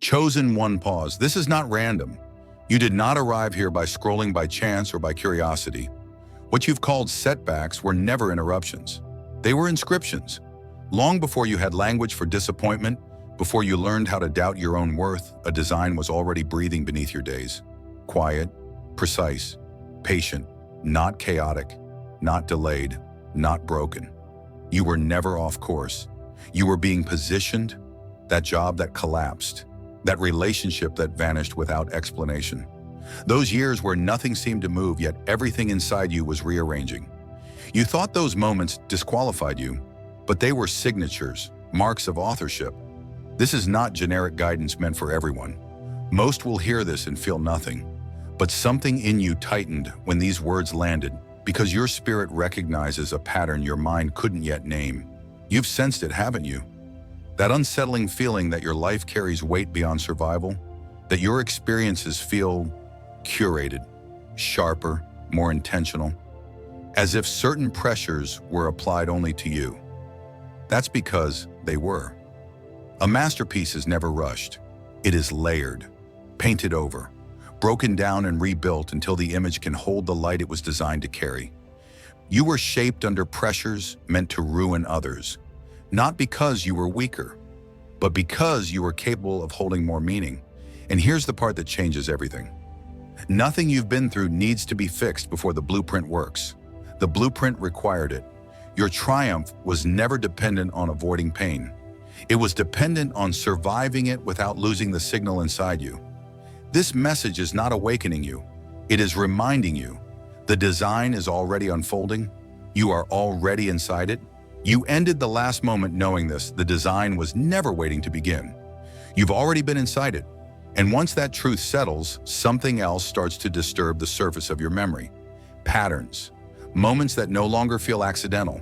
Chosen one pause. This is not random. You did not arrive here by scrolling by chance or by curiosity. What you've called setbacks were never interruptions. They were inscriptions. Long before you had language for disappointment, before you learned how to doubt your own worth, a design was already breathing beneath your days. Quiet, precise, patient, not chaotic, not delayed, not broken. You were never off course. You were being positioned, that job that collapsed, that relationship that vanished without explanation. Those years where nothing seemed to move, yet everything inside you was rearranging. You thought those moments disqualified you, but they were signatures, marks of authorship. This is not generic guidance meant for everyone. Most will hear this and feel nothing, but something in you tightened when these words landed, because your spirit recognizes a pattern your mind couldn't yet name. You've sensed it, haven't you? That unsettling feeling that your life carries weight beyond survival, that your experiences feel curated, sharper, more intentional, as if certain pressures were applied only to you. That's because they were. A masterpiece is never rushed. It is layered, painted over, broken down and rebuilt until the image can hold the light it was designed to carry. You were shaped under pressures meant to ruin others, not because you were weaker, but because you were capable of holding more meaning. And here's the part that changes everything. Nothing you've been through needs to be fixed before the blueprint works. The blueprint required it. Your triumph was never dependent on avoiding pain. It was dependent on surviving it without losing the signal inside you. This message is not awakening you. It is reminding you. The design is already unfolding. You are already inside it. You ended the last moment knowing this. The design was never waiting to begin. You've already been inside it. And once that truth settles, something else starts to disturb the surface of your memory. Patterns. Moments that no longer feel accidental.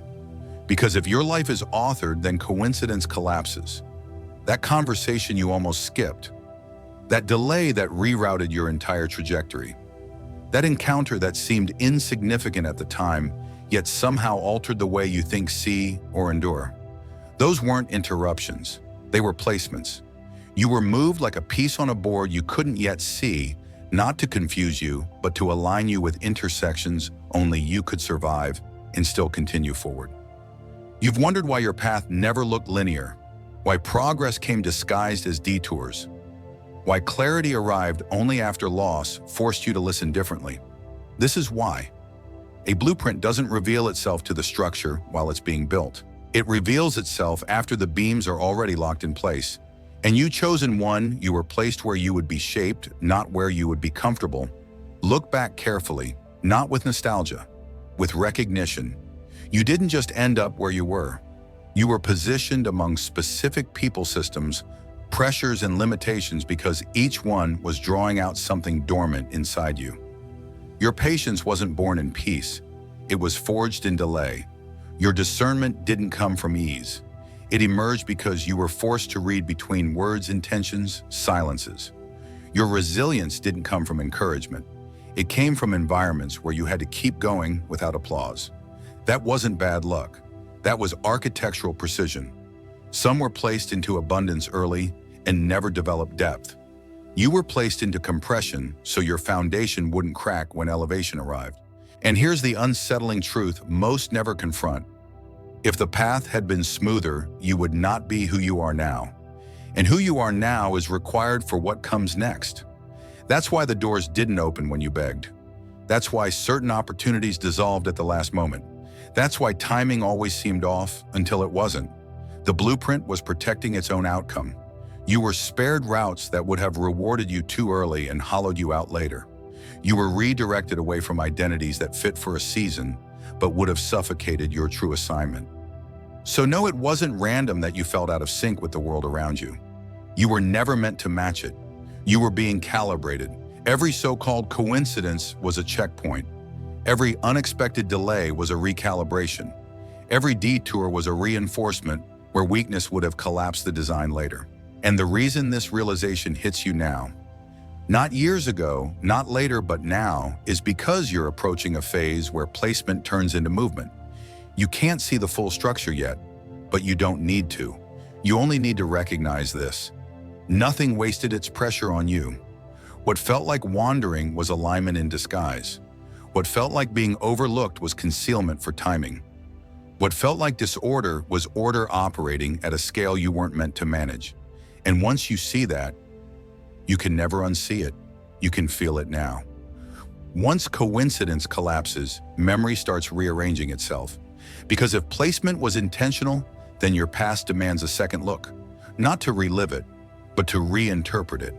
Because if your life is authored, then coincidence collapses. That conversation you almost skipped. That delay that rerouted your entire trajectory. That encounter that seemed insignificant at the time, yet somehow altered the way you think, see, or endure. Those weren't interruptions. They were placements. You were moved like a piece on a board you couldn't yet see, not to confuse you, but to align you with intersections only you could survive and still continue forward. You've wondered why your path never looked linear, why progress came disguised as detours, why clarity arrived only after loss forced you to listen differently. This is why. A blueprint doesn't reveal itself to the structure while it's being built. It reveals itself after the beams are already locked in place. And you chosen one, you were placed where you would be shaped, not where you would be comfortable. Look back carefully, not with nostalgia, with recognition. You didn't just end up where you were. You were positioned among specific people systems, pressures and limitations because each one was drawing out something dormant inside you. Your patience wasn't born in peace. It was forged in delay. Your discernment didn't come from ease. It emerged because you were forced to read between words, intentions, silences. Your resilience didn't come from encouragement. It came from environments where you had to keep going without applause. That wasn't bad luck. That was architectural precision. Some were placed into abundance early and never developed depth. You were placed into compression so your foundation wouldn't crack when elevation arrived. And here's the unsettling truth most never confront. If the path had been smoother, you would not be who you are now. And who you are now is required for what comes next. That's why the doors didn't open when you begged. That's why certain opportunities dissolved at the last moment. That's why timing always seemed off until it wasn't. The blueprint was protecting its own outcome. You were spared routes that would have rewarded you too early and hollowed you out later. You were redirected away from identities that fit for a season, but would have suffocated your true assignment. So no, it wasn't random that you felt out of sync with the world around you. You were never meant to match it. You were being calibrated. Every so-called coincidence was a checkpoint. Every unexpected delay was a recalibration. Every detour was a reinforcement where weakness would have collapsed the design later. And the reason this realization hits you now, not years ago, not later, but now, is because you're approaching a phase where placement turns into movement. You can't see the full structure yet, but you don't need to. You only need to recognize this. Nothing wasted its pressure on you. What felt like wandering was alignment in disguise. What felt like being overlooked was concealment for timing. What felt like disorder was order operating at a scale you weren't meant to manage. And once you see that, you can never unsee it. You can feel it now. Once coincidence collapses, memory starts rearranging itself. Because if placement was intentional, then your past demands a second look. Not to relive it, but to reinterpret it.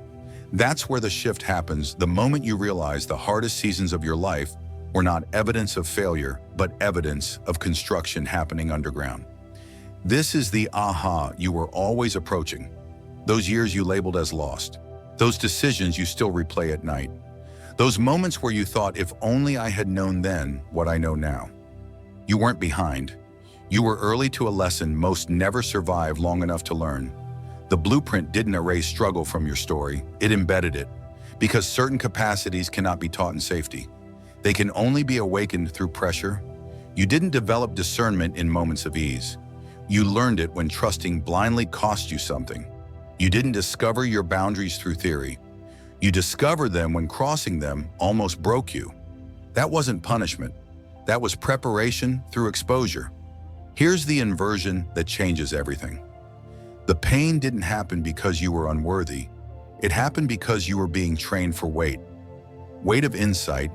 That's where the shift happens the moment you realize the hardest seasons of your life were not evidence of failure, but evidence of construction happening underground. This is the aha you were always approaching. Those years you labeled as lost. Those decisions you still replay at night. Those moments where you thought, if only I had known then what I know now. You weren't behind. You were early to a lesson most never survive long enough to learn. The blueprint didn't erase struggle from your story, it embedded it. Because certain capacities cannot be taught in safety. They can only be awakened through pressure. You didn't develop discernment in moments of ease. You learned it when trusting blindly cost you something. You didn't discover your boundaries through theory. You discovered them when crossing them almost broke you. That wasn't punishment. That was preparation through exposure. Here's the inversion that changes everything. The pain didn't happen because you were unworthy. It happened because you were being trained for weight. Weight of insight,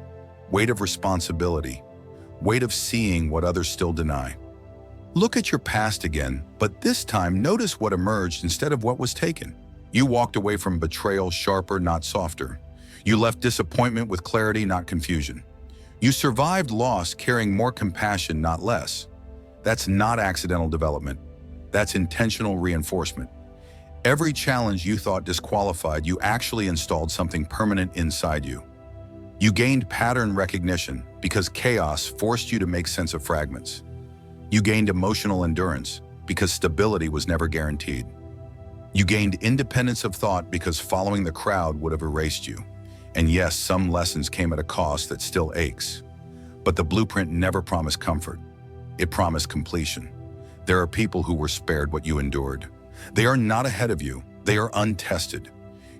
weight of responsibility, weight of seeing what others still deny. Look at your past again, but this time notice what emerged instead of what was taken. You walked away from betrayal sharper, not softer. You left disappointment with clarity, not confusion. You survived loss carrying more compassion, not less. That's not accidental development. That's intentional reinforcement. Every challenge you thought disqualified you actually installed something permanent inside you. You gained pattern recognition because chaos forced you to make sense of fragments. You gained emotional endurance because stability was never guaranteed. You gained independence of thought because following the crowd would have erased you. And yes, some lessons came at a cost that still aches. But the blueprint never promised comfort. It promised completion. There are people who were spared what you endured. They are not ahead of you. They are untested.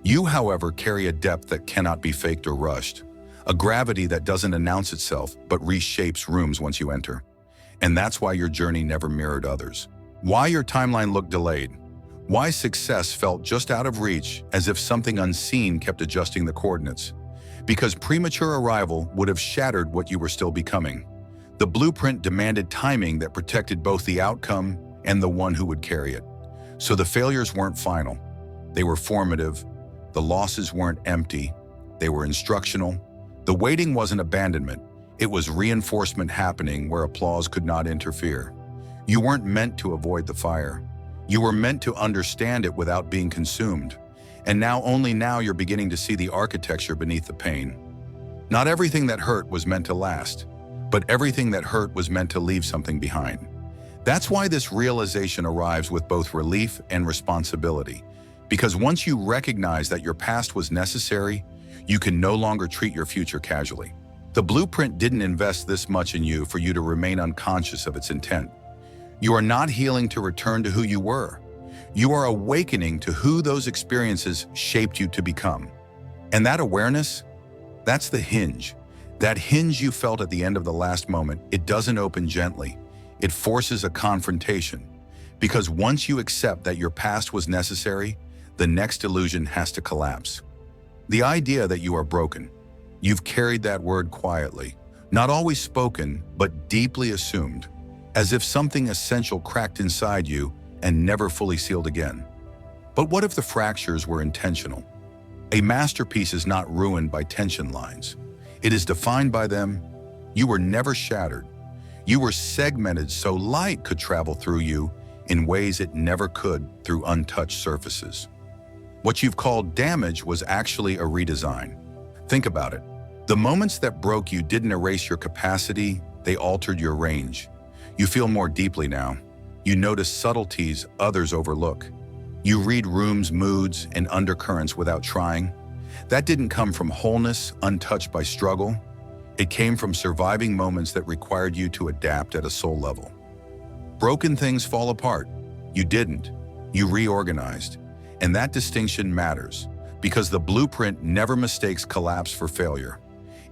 You, however, carry a depth that cannot be faked or rushed. A gravity that doesn't announce itself, but reshapes rooms once you enter. And that's why your journey never mirrored others. Why your timeline looked delayed. Why success felt just out of reach, as if something unseen kept adjusting the coordinates. Because premature arrival would have shattered what you were still becoming. The blueprint demanded timing that protected both the outcome and the one who would carry it. So the failures weren't final. They were formative. The losses weren't empty. They were instructional. The waiting wasn't abandonment. It was reinforcement happening where applause could not interfere. You weren't meant to avoid the fire. You were meant to understand it without being consumed. And only now you're beginning to see the architecture beneath the pain. Not everything that hurt was meant to last, but everything that hurt was meant to leave something behind. That's why this realization arrives with both relief and responsibility. Because once you recognize that your past was necessary, you can no longer treat your future casually. The blueprint didn't invest this much in you for you to remain unconscious of its intent. You are not healing to return to who you were. You are awakening to who those experiences shaped you to become. And that awareness, that's the hinge. That hinge you felt at the end of the last moment, it doesn't open gently. It forces a confrontation. Because once you accept that your past was necessary, the next illusion has to collapse. The idea that you are broken. You've carried that word quietly, not always spoken, but deeply assumed, as if something essential cracked inside you and never fully sealed again. But what if the fractures were intentional? A masterpiece is not ruined by tension lines. It is defined by them. You were never shattered. You were segmented so light could travel through you in ways it never could through untouched surfaces. What you've called damage was actually a redesign. Think about it. The moments that broke you didn't erase your capacity, they altered your range. You feel more deeply now. You notice subtleties others overlook. You read rooms, moods, and undercurrents without trying. That didn't come from wholeness, untouched by struggle. It came from surviving moments that required you to adapt at a soul level. Broken things fall apart. You didn't. You reorganized. And that distinction matters because the blueprint never mistakes collapse for failure.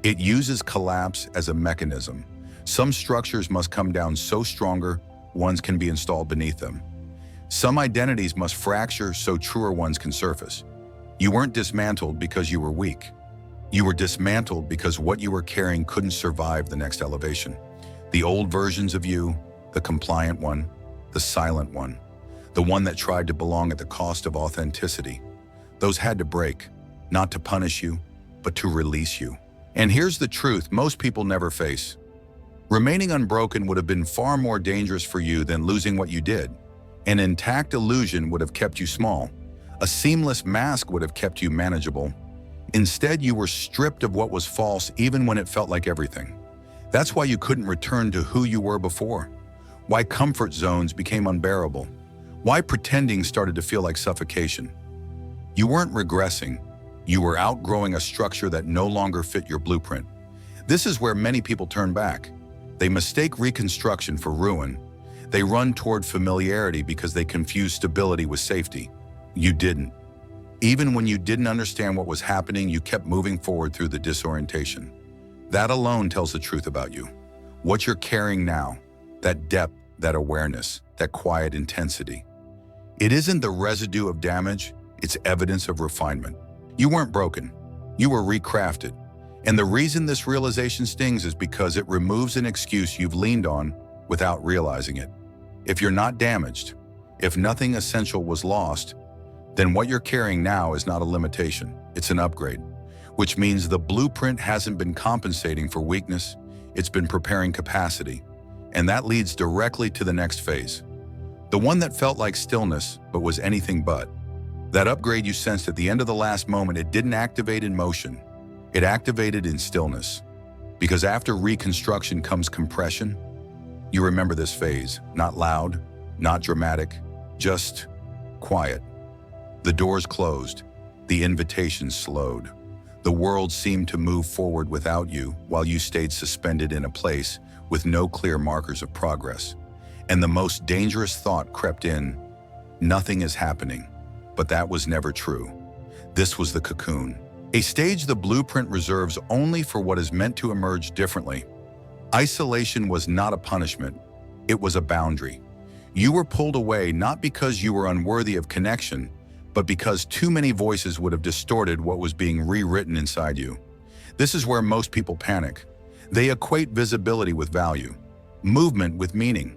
It uses collapse as a mechanism. Some structures must come down so stronger, ones can be installed beneath them. Some identities must fracture so truer ones can surface. You weren't dismantled because you were weak. You were dismantled because what you were carrying couldn't survive the next elevation. The old versions of you, the compliant one, the silent one, the one that tried to belong at the cost of authenticity. Those had to break, not to punish you, but to release you. And here's the truth most people never face. Remaining unbroken would have been far more dangerous for you than losing what you did. An intact illusion would have kept you small. A seamless mask would have kept you manageable. Instead, you were stripped of what was false even when it felt like everything. That's why you couldn't return to who you were before. Why comfort zones became unbearable. Why pretending started to feel like suffocation. You weren't regressing. You were outgrowing a structure that no longer fit your blueprint. This is where many people turn back. They mistake reconstruction for ruin. They run toward familiarity because they confuse stability with safety. You didn't. Even when you didn't understand what was happening, you kept moving forward through the disorientation. That alone tells the truth about you. What you're carrying now, that depth, that awareness, that quiet intensity. It isn't the residue of damage, it's evidence of refinement. You weren't broken. You were recrafted. And the reason this realization stings is because it removes an excuse you've leaned on without realizing it. If you're not damaged, if nothing essential was lost, then what you're carrying now is not a limitation, it's an upgrade, which means the blueprint hasn't been compensating for weakness, it's been preparing capacity. And that leads directly to the next phase. The one that felt like stillness, but was anything but. That upgrade you sensed at the end of the last moment, it didn't activate in motion. It activated in stillness. Because after reconstruction comes compression. You remember this phase, not loud, not dramatic, just quiet. The doors closed, the invitations slowed. The world seemed to move forward without you while you stayed suspended in a place with no clear markers of progress. And the most dangerous thought crept in, nothing is happening. But that was never true. This was the cocoon, a stage the blueprint reserves only for what is meant to emerge differently. Isolation was not a punishment, it was a boundary. You were pulled away not because you were unworthy of connection, but because too many voices would have distorted what was being rewritten inside you. This is where most people panic. They equate visibility with value, movement with meaning.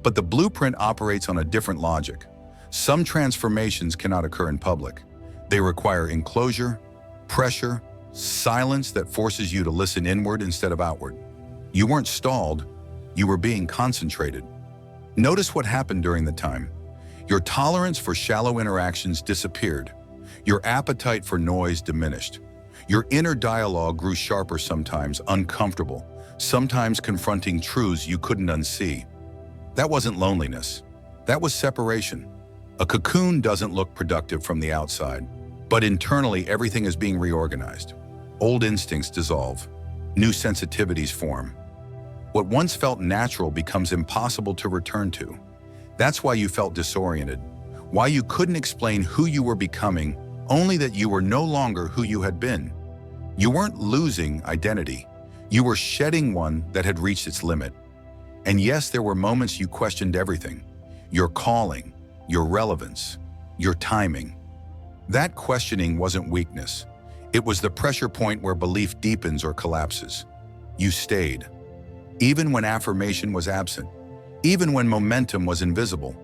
But the blueprint operates on a different logic. Some transformations cannot occur in public. They require enclosure, pressure, silence that forces you to listen inward instead of outward. You weren't stalled, you were being concentrated. Notice what happened during the time. Your tolerance for shallow interactions disappeared. Your appetite for noise diminished. Your inner dialogue grew sharper sometimes, uncomfortable, sometimes confronting truths you couldn't unsee. That wasn't loneliness. That was separation. A cocoon doesn't look productive from the outside, but internally everything is being reorganized. Old instincts dissolve. New sensitivities form. What once felt natural becomes impossible to return to. That's why you felt disoriented, why you couldn't explain who you were becoming, only that you were no longer who you had been. You weren't losing identity. You were shedding one that had reached its limit. And yes, there were moments you questioned everything. Your calling, your relevance, your timing. That questioning wasn't weakness. It was the pressure point where belief deepens or collapses. You stayed. Even when affirmation was absent. Even when momentum was invisible.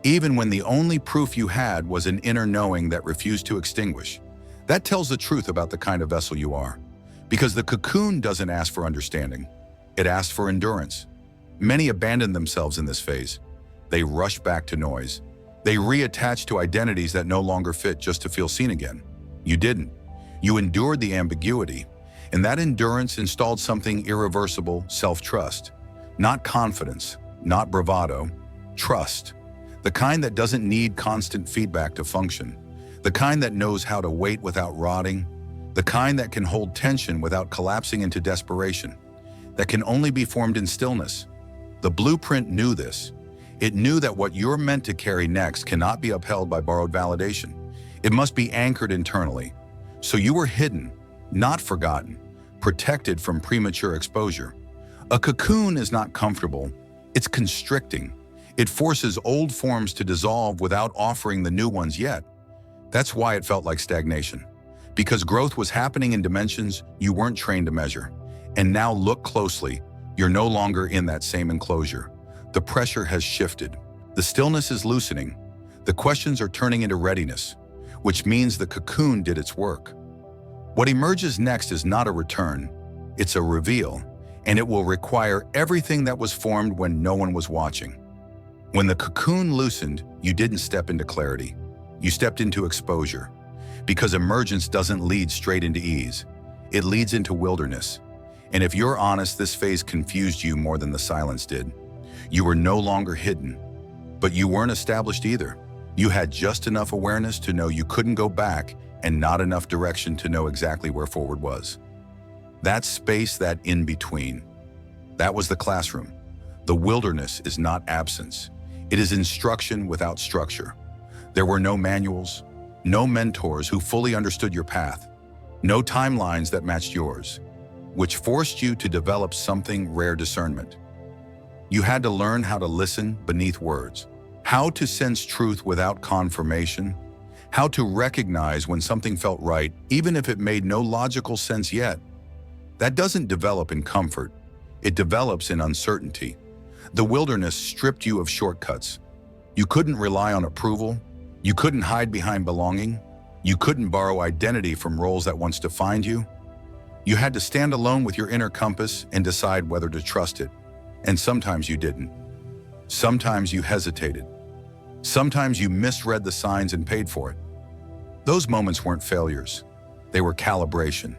Even when the only proof you had was an inner knowing that refused to extinguish. That tells the truth about the kind of vessel you are. Because the cocoon doesn't ask for understanding. It asks for endurance. Many abandon themselves in this phase. They rush back to noise. They reattach to identities that no longer fit just to feel seen again. You didn't. You endured the ambiguity, and that endurance installed something irreversible: self-trust. Not confidence, not bravado, trust. The kind that doesn't need constant feedback to function. The kind that knows how to wait without rotting. The kind that can hold tension without collapsing into desperation. That can only be formed in stillness. The blueprint knew this, It knew that what you're meant to carry next cannot be upheld by borrowed validation. It must be anchored internally. So you were hidden, not forgotten, protected from premature exposure. A cocoon is not comfortable, it's constricting. It forces old forms to dissolve without offering the new ones yet. That's why it felt like stagnation. Because growth was happening in dimensions you weren't trained to measure. And now look closely, you're no longer in that same enclosure. The pressure has shifted. The stillness is loosening. The questions are turning into readiness, which means the cocoon did its work. What emerges next is not a return, it's a reveal, and it will require everything that was formed when no one was watching. When the cocoon loosened, you didn't step into clarity. You stepped into exposure. Because emergence doesn't lead straight into ease. It leads into wilderness. And if you're honest, this phase confused you more than the silence did. You were no longer hidden, but you weren't established either. You had just enough awareness to know you couldn't go back and not enough direction to know exactly where forward was. That space, that in-between, that was the classroom. The wilderness is not absence. It is instruction without structure. There were no manuals, no mentors who fully understood your path, no timelines that matched yours, which forced you to develop something rare: discernment. You had to learn how to listen beneath words, how to sense truth without confirmation, how to recognize when something felt right, even if it made no logical sense yet. That doesn't develop in comfort, it develops in uncertainty. The wilderness stripped you of shortcuts. You couldn't rely on approval, you couldn't hide behind belonging, you couldn't borrow identity from roles that once defined you. You had to stand alone with your inner compass and decide whether to trust it. And sometimes you didn't. Sometimes you hesitated. Sometimes you misread the signs and paid for it. Those moments weren't failures. They were calibration.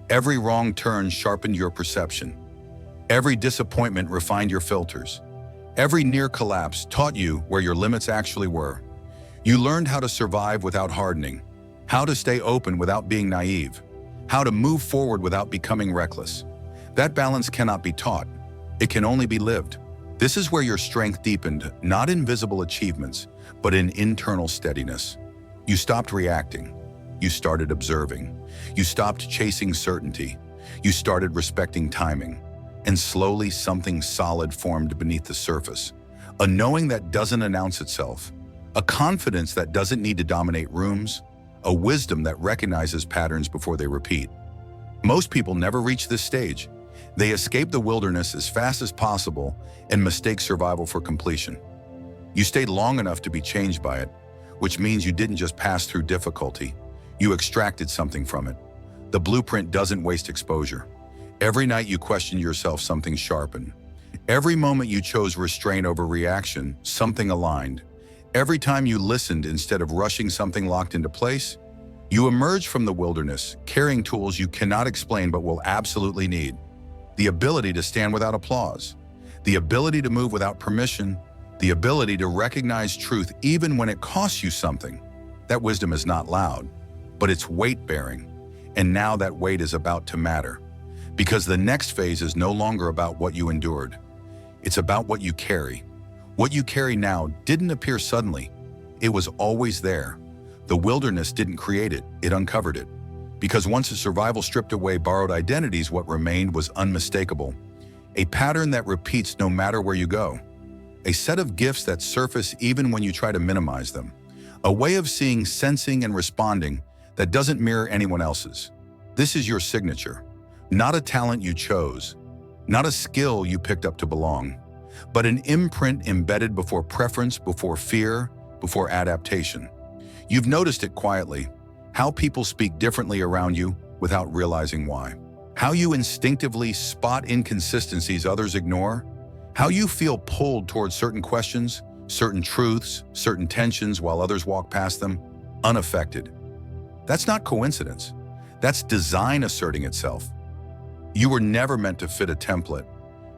Every wrong turn sharpened your perception. Every disappointment refined your filters. Every near collapse taught you where your limits actually were. You learned how to survive without hardening, how to stay open without being naive, how to move forward without becoming reckless. That balance cannot be taught. It can only be lived. This is where your strength deepened, not in visible achievements, but in internal steadiness. You stopped reacting. You started observing. You stopped chasing certainty. You started respecting timing. And slowly something solid formed beneath the surface. A knowing that doesn't announce itself. A confidence that doesn't need to dominate rooms. A wisdom that recognizes patterns before they repeat. Most people never reach this stage. They escape the wilderness as fast as possible and mistake survival for completion. You stayed long enough to be changed by it, which means you didn't just pass through difficulty. You extracted something from it. The blueprint doesn't waste exposure. Every night you questioned yourself, something sharpened. Every moment you chose restraint over reaction, something aligned. Every time you listened instead of rushing, something locked into place. You emerged from the wilderness, carrying tools you cannot explain but will absolutely need. The ability to stand without applause. The ability to move without permission. The ability to recognize truth even when it costs you something. That wisdom is not loud, but it's weight-bearing. And now that weight is about to matter. Because the next phase is no longer about what you endured. It's about what you carry. What you carry now didn't appear suddenly. It was always there. The wilderness didn't create it, it uncovered it. Because once survival stripped away borrowed identities, what remained was unmistakable. A pattern that repeats no matter where you go. A set of gifts that surface even when you try to minimize them. A way of seeing, sensing, and responding that doesn't mirror anyone else's. This is your signature. Not a talent you chose. Not a skill you picked up to belong. But an imprint embedded before preference, before fear, before adaptation. You've noticed it quietly. How people speak differently around you without realizing why. How you instinctively spot inconsistencies others ignore. How you feel pulled towards certain questions, certain truths, certain tensions while others walk past them, unaffected. That's not coincidence. That's design asserting itself. You were never meant to fit a template.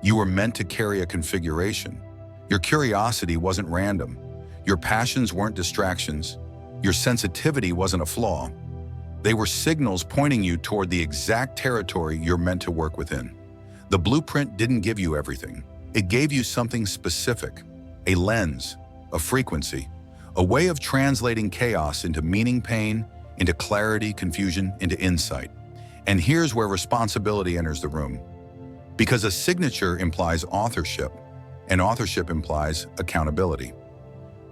You were meant to carry a configuration. Your curiosity wasn't random. Your passions weren't distractions. Your sensitivity wasn't a flaw. They were signals pointing you toward the exact territory you're meant to work within. The blueprint didn't give you everything. It gave you something specific. a lens, a frequency, a way of translating chaos into meaning, pain, into clarity, confusion, into insight. And here's where responsibility enters the room. Because a signature implies authorship, and authorship implies accountability.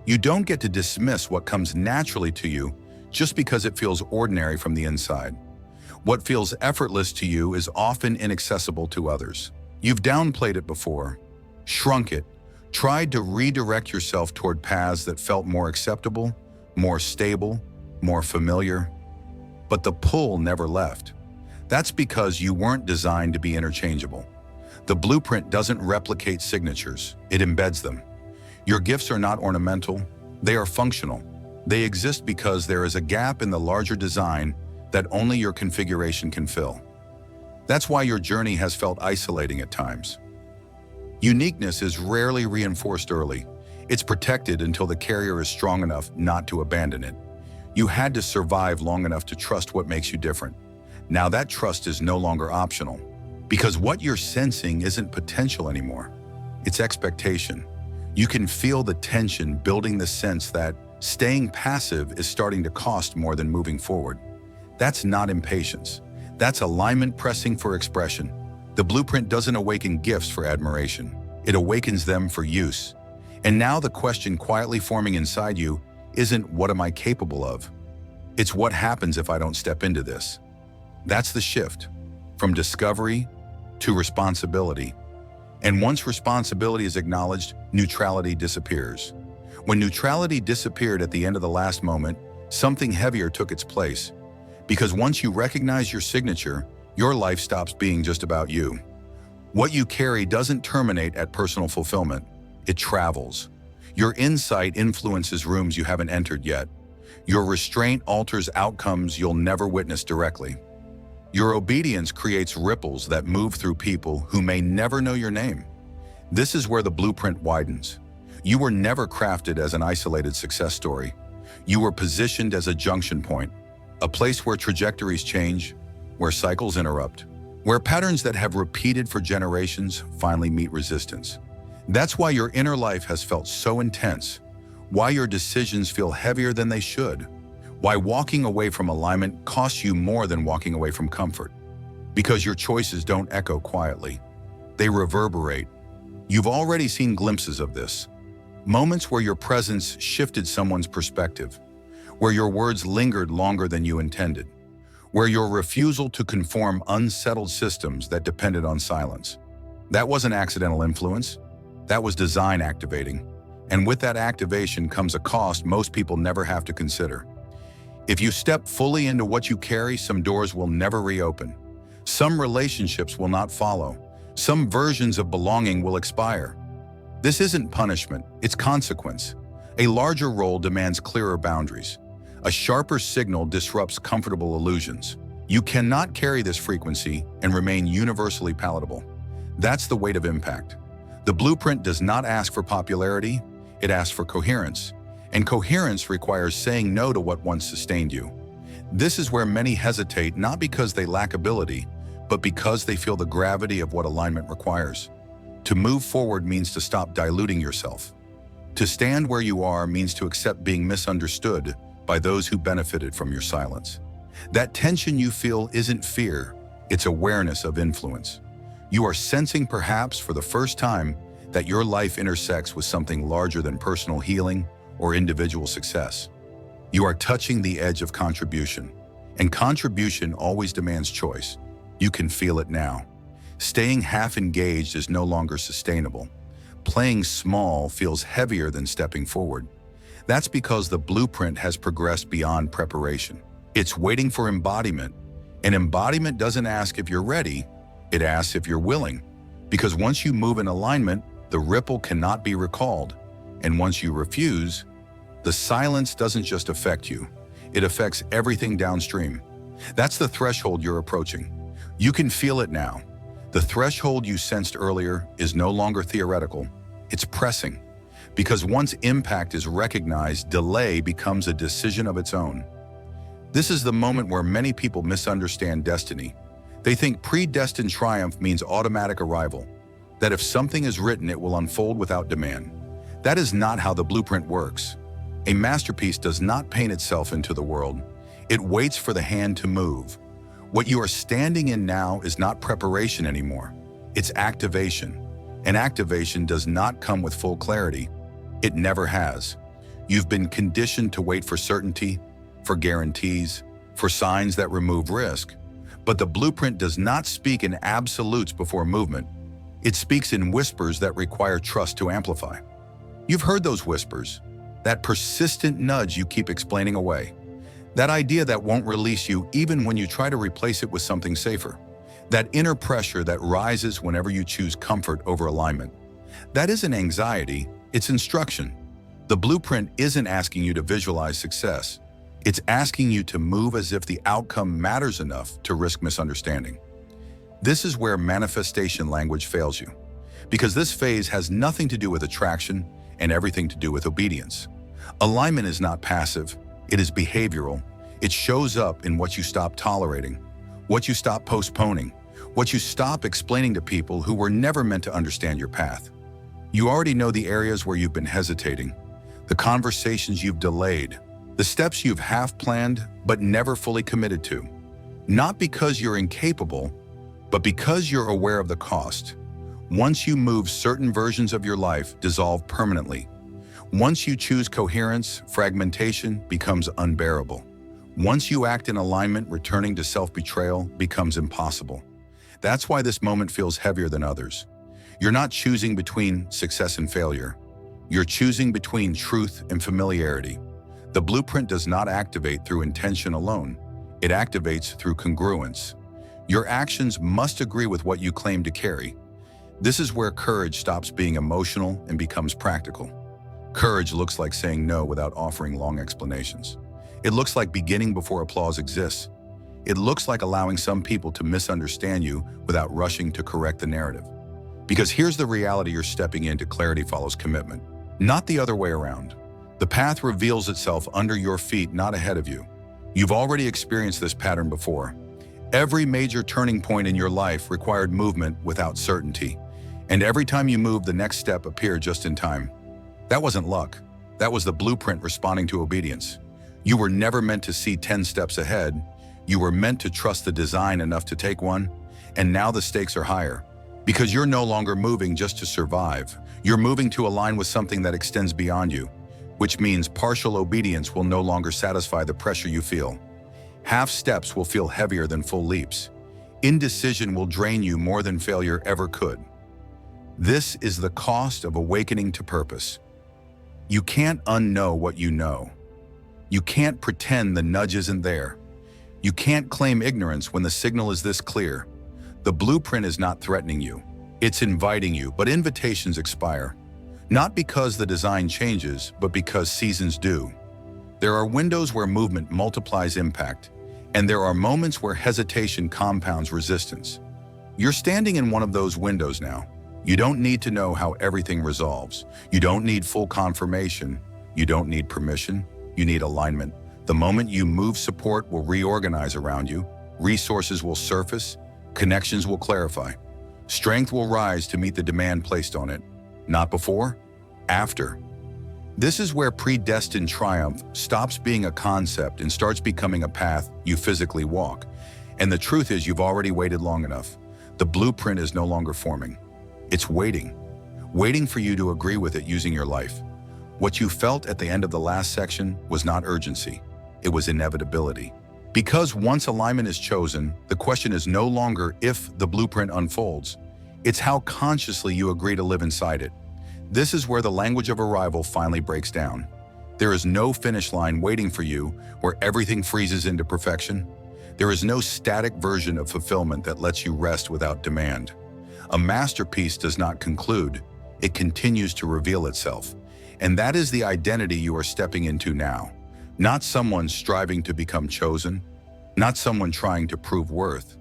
You don't get to dismiss what comes naturally to you just because it feels ordinary from the inside. What feels effortless to you is often inaccessible to others. You've downplayed it before, shrunk it, tried to redirect yourself toward paths that felt more acceptable, more stable, more familiar. But the pull never left. That's because you weren't designed to be interchangeable. The blueprint doesn't replicate signatures, it embeds them. Your gifts are not ornamental, they are functional. They exist because there is a gap in the larger design that only your configuration can fill. That's why your journey has felt isolating at times. Uniqueness is rarely reinforced early. It's protected until the carrier is strong enough not to abandon it. You had to survive long enough to trust what makes you different. Now that trust is no longer optional, because what you're sensing isn't potential anymore. It's expectation. You can feel the tension building, the sense that staying passive is starting to cost more than moving forward. That's not impatience. That's alignment pressing for expression. The blueprint doesn't awaken gifts for admiration. It awakens them for use. And now the question quietly forming inside you isn't what am I capable of? It's what happens if I don't step into this. That's the shift from discovery to responsibility. And once responsibility is acknowledged, neutrality disappears. When neutrality disappeared at the end of the last moment, something heavier took its place. Because once you recognize your signature, your life stops being just about you. What you carry doesn't terminate at personal fulfillment. It travels. Your insight influences rooms you haven't entered yet. Your restraint alters outcomes you'll never witness directly. Your obedience creates ripples that move through people who may never know your name. This is where the blueprint widens. You were never crafted as an isolated success story. You were positioned as a junction point, a place where trajectories change, where cycles interrupt, where patterns that have repeated for generations finally meet resistance. That's why your inner life has felt so intense, why your decisions feel heavier than they should, why walking away from alignment costs you more than walking away from comfort. Because your choices don't echo quietly. They reverberate. You've already seen glimpses of this. Moments where your presence shifted someone's perspective, where your words lingered longer than you intended, where your refusal to conform unsettled systems that depended on silence. That wasn't accidental influence. That was design activating. And with that activation comes a cost most people never have to consider. If you step fully into what you carry, some doors will never reopen. Some relationships will not follow. Some versions of belonging will expire. This isn't punishment, it's consequence. A larger role demands clearer boundaries. A sharper signal disrupts comfortable illusions. You cannot carry this frequency and remain universally palatable. That's the weight of impact. The blueprint does not ask for popularity, it asks for coherence. And coherence requires saying no to what once sustained you. This is where many hesitate, not because they lack ability, but because they feel the gravity of what alignment requires. To move forward means to stop diluting yourself. To stand where you are means to accept being misunderstood by those who benefited from your silence. That tension you feel isn't fear, it's awareness of influence. You are sensing, perhaps for the first time, that your life intersects with something larger than personal healing or individual success. You are touching the edge of contribution, and contribution always demands choice. You can feel it now. Staying half engaged is no longer sustainable. Playing small feels heavier than stepping forward. That's because the blueprint has progressed beyond preparation. It's waiting for embodiment, and embodiment doesn't ask if you're ready, it asks if you're willing. Because once you move in alignment, the ripple cannot be recalled. And once you refuse, the silence doesn't just affect you, it affects everything downstream. That's the threshold you're approaching. You can feel it now. The threshold you sensed earlier is no longer theoretical, it's pressing. Because once impact is recognized, delay becomes a decision of its own. This is the moment where many people misunderstand destiny. They think predestined triumph means automatic arrival, that if something is written, it will unfold without demand. That is not how the blueprint works. A masterpiece does not paint itself into the world. It waits for the hand to move. What you are standing in now is not preparation anymore. It's activation. And activation does not come with full clarity. It never has. You've been conditioned to wait for certainty, for guarantees, for signs that remove risk. But the blueprint does not speak in absolutes before movement. It speaks in whispers that require trust to amplify. You've heard those whispers, that persistent nudge you keep explaining away, that idea that won't release you even when you try to replace it with something safer, that inner pressure that rises whenever you choose comfort over alignment. That isn't anxiety, it's instruction. The blueprint isn't asking you to visualize success. It's asking you to move as if the outcome matters enough to risk misunderstanding. This is where manifestation language fails you, because this phase has nothing to do with attraction and everything to do with obedience. Alignment is not passive, it is behavioral. It shows up in what you stop tolerating, what you stop postponing, what you stop explaining to people who were never meant to understand your path. You already know the areas where you've been hesitating, the conversations you've delayed, the steps you've half-planned but never fully committed to. Not because you're incapable, but because you're aware of the cost. Once you move, certain versions of your life dissolve permanently. Once you choose coherence, fragmentation becomes unbearable. Once you act in alignment, returning to self-betrayal becomes impossible. That's why this moment feels heavier than others. You're not choosing between success and failure. You're choosing between truth and familiarity. The blueprint does not activate through intention alone. It activates through congruence. Your actions must agree with what you claim to carry. This is where courage stops being emotional and becomes practical. Courage looks like saying no without offering long explanations. It looks like beginning before applause exists. It looks like allowing some people to misunderstand you without rushing to correct the narrative. Because here's the reality you're stepping into: clarity follows commitment, not the other way around. The path reveals itself under your feet, not ahead of you. You've already experienced this pattern before. Every major turning point in your life required movement without certainty. And every time you moved, the next step appeared just in time. That wasn't luck. That was the blueprint responding to obedience. You were never meant to see 10 steps ahead. You were meant to trust the design enough to take one. And now the stakes are higher. Because you're no longer moving just to survive. You're moving to align with something that extends beyond you, which means partial obedience will no longer satisfy the pressure you feel. Half steps will feel heavier than full leaps. Indecision will drain you more than failure ever could. This is the cost of awakening to purpose. You can't unknow what you know. You can't pretend the nudge isn't there. You can't claim ignorance when the signal is this clear. The blueprint is not threatening you. It's inviting you, but invitations expire. Not because the design changes, but because seasons do. There are windows where movement multiplies impact, and there are moments where hesitation compounds resistance. You're standing in one of those windows now. You don't need to know how everything resolves. You don't need full confirmation. You don't need permission. You need alignment. The moment you move, support will reorganize around you. Resources will surface. Connections will clarify. Strength will rise to meet the demand placed on it. Not before, after. This is where predestined triumph stops being a concept and starts becoming a path you physically walk. And the truth is, you've already waited long enough. The blueprint is no longer forming. It's waiting for you to agree with it using your life. What you felt at the end of the last section was not urgency, it was inevitability. Because once alignment is chosen, the question is no longer if the blueprint unfolds, it's how consciously you agree to live inside it. This is where the language of arrival finally breaks down. There is no finish line waiting for you where everything freezes into perfection. There is no static version of fulfillment that lets you rest without demand. A masterpiece does not conclude, it continues to reveal itself. And that is the identity you are stepping into now. Not someone striving to become chosen, not someone trying to prove worth,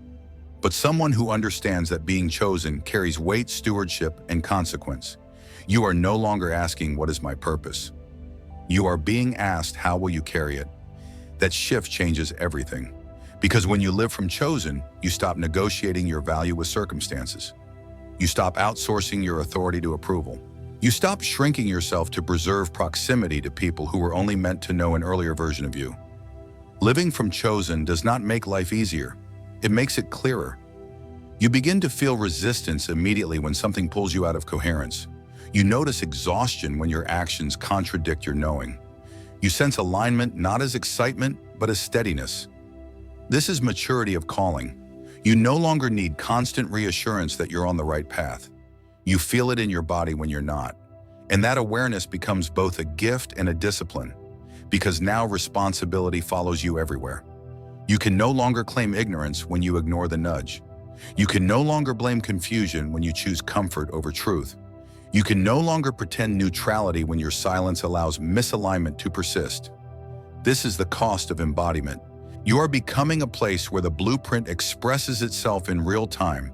but someone who understands that being chosen carries weight, stewardship, and consequence. You are no longer asking, what is my purpose? You are being asked, how will you carry it? That shift changes everything. Because when you live from chosen, you stop negotiating your value with circumstances. You stop outsourcing your authority to approval. You stop shrinking yourself to preserve proximity to people who were only meant to know an earlier version of you. Living from chosen does not make life easier. It makes it clearer. You begin to feel resistance immediately when something pulls you out of coherence. You notice exhaustion when your actions contradict your knowing. You sense alignment not as excitement, but as steadiness. This is maturity of calling. You no longer need constant reassurance that you're on the right path. You feel it in your body when you're not. And that awareness becomes both a gift and a discipline, because now responsibility follows you everywhere. You can no longer claim ignorance when you ignore the nudge. You can no longer blame confusion when you choose comfort over truth. You can no longer pretend neutrality when your silence allows misalignment to persist. This is the cost of embodiment. You are becoming a place where the blueprint expresses itself in real time,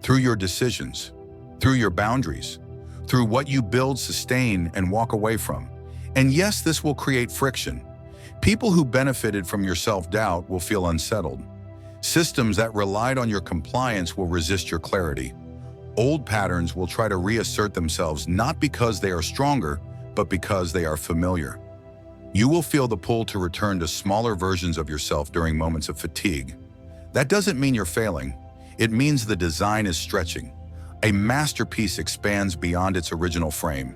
through your decisions, through your boundaries, through what you build, sustain, and walk away from. And yes, this will create friction. People who benefited from your self-doubt will feel unsettled. Systems that relied on your compliance will resist your clarity. Old patterns will try to reassert themselves not because they are stronger, but because they are familiar. You will feel the pull to return to smaller versions of yourself during moments of fatigue. That doesn't mean you're failing. It means the design is stretching. A masterpiece expands beyond its original frame.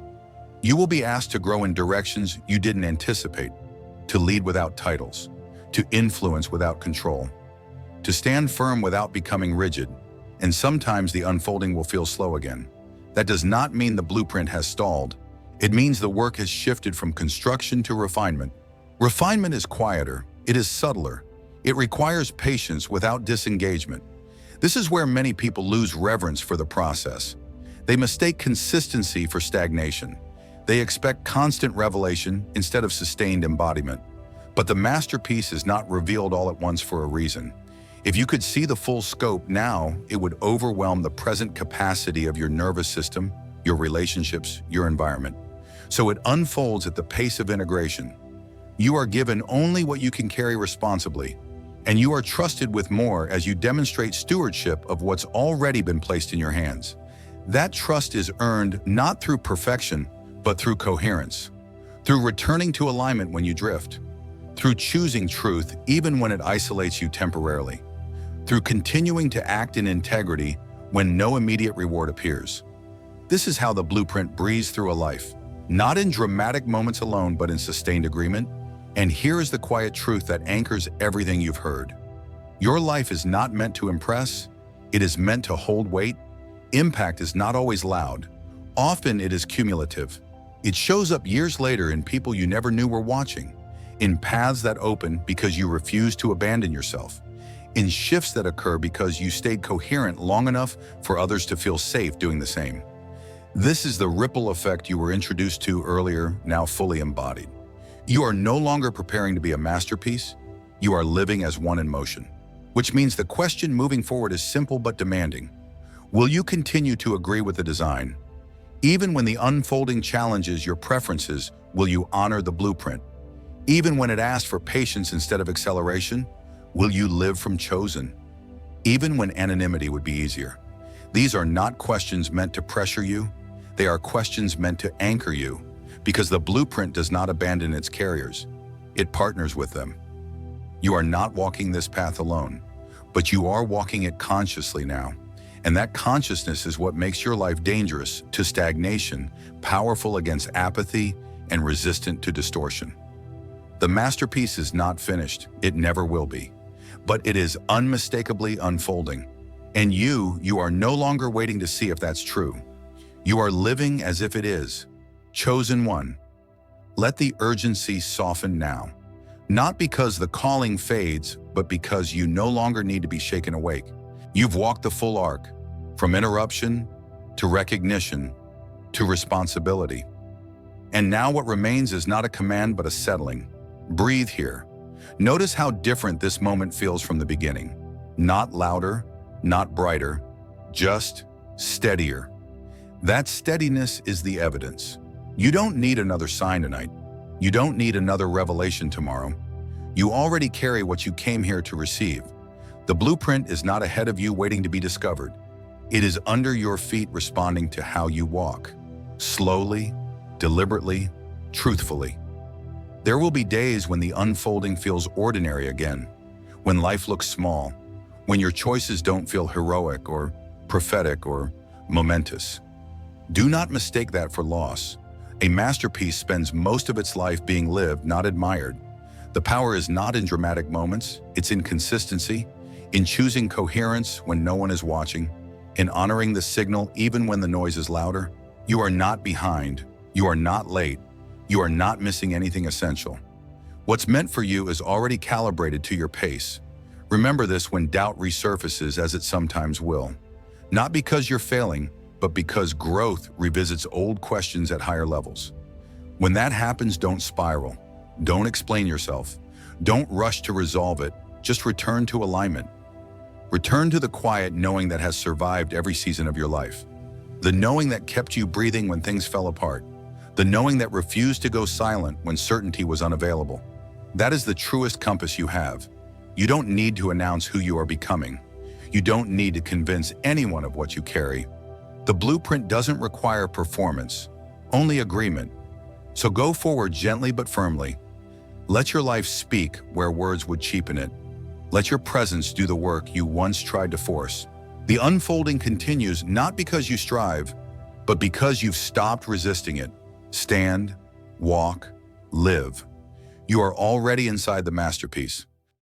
You will be asked to grow in directions you didn't anticipate, to lead without titles, to influence without control, to stand firm without becoming rigid. And sometimes the unfolding will feel slow again. That does not mean the blueprint has stalled. It means the work has shifted from construction to refinement. Refinement is quieter, it is subtler. It requires patience without disengagement. This is where many people lose reverence for the process. They mistake consistency for stagnation. They expect constant revelation instead of sustained embodiment. But the masterpiece is not revealed all at once for a reason. If you could see the full scope now, it would overwhelm the present capacity of your nervous system, your relationships, your environment. So it unfolds at the pace of integration. You are given only what you can carry responsibly, and you are trusted with more as you demonstrate stewardship of what's already been placed in your hands. That trust is earned not through perfection, but through coherence, through returning to alignment when you drift, through choosing truth even when it isolates you temporarily, through continuing to act in integrity when no immediate reward appears. This is how the blueprint breathes through a life, not in dramatic moments alone, but in sustained agreement. And here is the quiet truth that anchors everything you've heard. Your life is not meant to impress, it is meant to hold weight. Impact is not always loud. Often it is cumulative. It shows up years later in people you never knew were watching, in paths that open because you refused to abandon yourself, in shifts that occur because you stayed coherent long enough for others to feel safe doing the same. This is the ripple effect you were introduced to earlier, now fully embodied. You are no longer preparing to be a masterpiece, you are living as one in motion. Which means the question moving forward is simple but demanding. Will you continue to agree with the design? Even when the unfolding challenges your preferences, will you honor the blueprint? Even when it asks for patience instead of acceleration, will you live from chosen? Even when anonymity would be easier. These are not questions meant to pressure you. They are questions meant to anchor you, because the blueprint does not abandon its carriers. It partners with them. You are not walking this path alone, but you are walking it consciously now. And that consciousness is what makes your life dangerous to stagnation, powerful against apathy, and resistant to distortion. The masterpiece is not finished. It never will be. But it is unmistakably unfolding. And you are no longer waiting to see if that's true. You are living as if it is. Chosen one. Let the urgency soften now. Not because the calling fades, but because you no longer need to be shaken awake. You've walked the full arc, from interruption to recognition to responsibility. And now what remains is not a command but a settling. Breathe here. Notice how different this moment feels from the beginning. Not louder, not brighter, just steadier. That steadiness is the evidence. You don't need another sign tonight. You don't need another revelation tomorrow. You already carry what you came here to receive. The blueprint is not ahead of you waiting to be discovered. It is under your feet responding to how you walk. slowly, deliberately, truthfully. There will be days when the unfolding feels ordinary again, when life looks small, when your choices don't feel heroic or prophetic or momentous. Do not mistake that for loss. A masterpiece spends most of its life being lived, not admired. The power is not in dramatic moments, it's in consistency, in choosing coherence when no one is watching, in honoring the signal even when the noise is louder. You are not behind, you are not late, you are not missing anything essential. What's meant for you is already calibrated to your pace. Remember this when doubt resurfaces, as it sometimes will. Not because you're failing, but because growth revisits old questions at higher levels. When that happens, don't spiral. Don't explain yourself. Don't rush to resolve it. Just return to alignment. Return to the quiet knowing that has survived every season of your life. The knowing that kept you breathing when things fell apart. The knowing that refused to go silent when certainty was unavailable. That is the truest compass you have. You don't need to announce who you are becoming. You don't need to convince anyone of what you carry. The blueprint doesn't require performance, only agreement. So go forward gently but firmly. Let your life speak where words would cheapen it. Let your presence do the work you once tried to force. The unfolding continues not because you strive, but because you've stopped resisting it. Stand, walk, live. You are already inside the masterpiece.